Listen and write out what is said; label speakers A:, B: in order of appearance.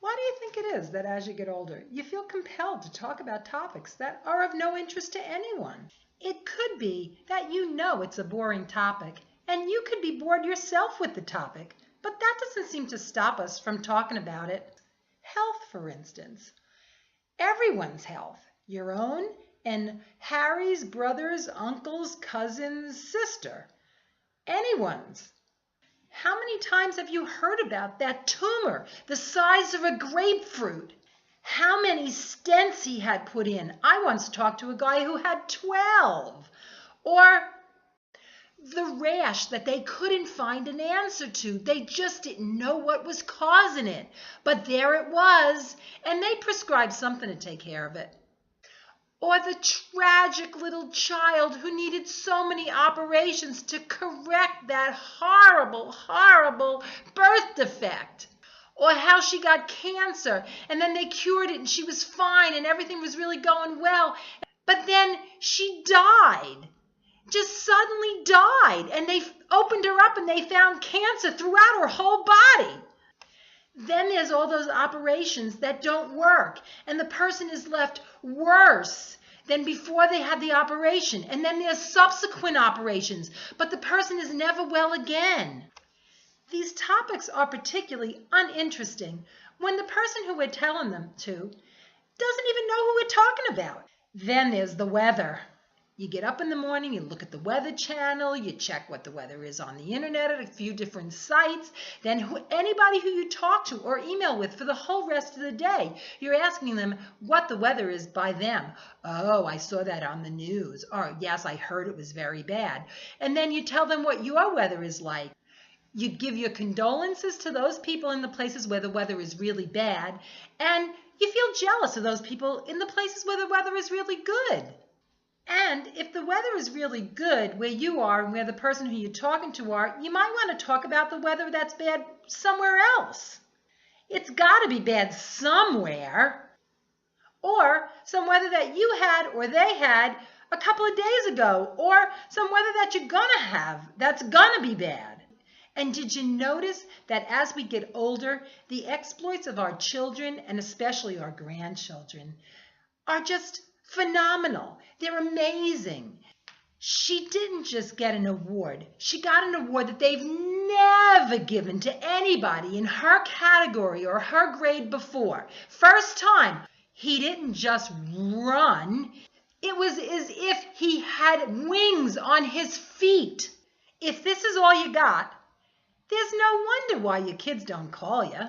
A: Why do you think it is that as you get older, you feel compelled to talk about topics that are of no interest to anyone? It could be that you know it's a boring topic, and you could be bored yourself with the topic, but that doesn't seem to stop us from talking about it. Health, for instance. Everyone's health, your own and Harry's brother's, uncle's, cousin's, sister, anyone's. How many times have you heard about that tumor the size of a grapefruit? How many stents he had put in? I once talked to a guy who had 12. Or the rash that they couldn't find an answer to. They just didn't know what was causing it. But there it was, and they prescribed something to take care of it. Or the tragic little child who needed so many operations to correct that horrible, horrible birth defect. Or how she got cancer and then they cured it and she was fine and everything was really going well. But then she died, just suddenly died. And they opened her up and they found cancer throughout her whole body. Then there's all those operations that don't work, and the person is left worse than before they had the operation. And then there's subsequent operations, but the person is never well again. These topics are particularly uninteresting when the person who we're telling them to doesn't even know who we're talking about. Then there's the weather. You get up in the morning, you look at the Weather Channel, you check what the weather is on the internet at a few different sites. Then anybody who you talk to or email with for the whole rest of the day, you're asking them what the weather is by them. Oh, I saw that on the news. Or, yes, I heard it was very bad. And then you tell them what your weather is like. You give your condolences to those people in the places where the weather is really bad, and you feel jealous of those people in the places where the weather is really good. And if the weather is really good where you are and where the person who you're talking to are, you might want to talk about the weather that's bad somewhere else. It's got to be bad somewhere. Or some weather that you had or they had a couple of days ago. Or some weather that you're going to have that's going to be bad. And did you notice that as we get older, the exploits of our children, and especially our grandchildren, are just phenomenal. They're amazing. She didn't just get an award. She got an award that they've never given to anybody in her category or her grade before. First time, he didn't just run. It was as if he had wings on his feet. If this is all you got, there's no wonder why your kids don't call you.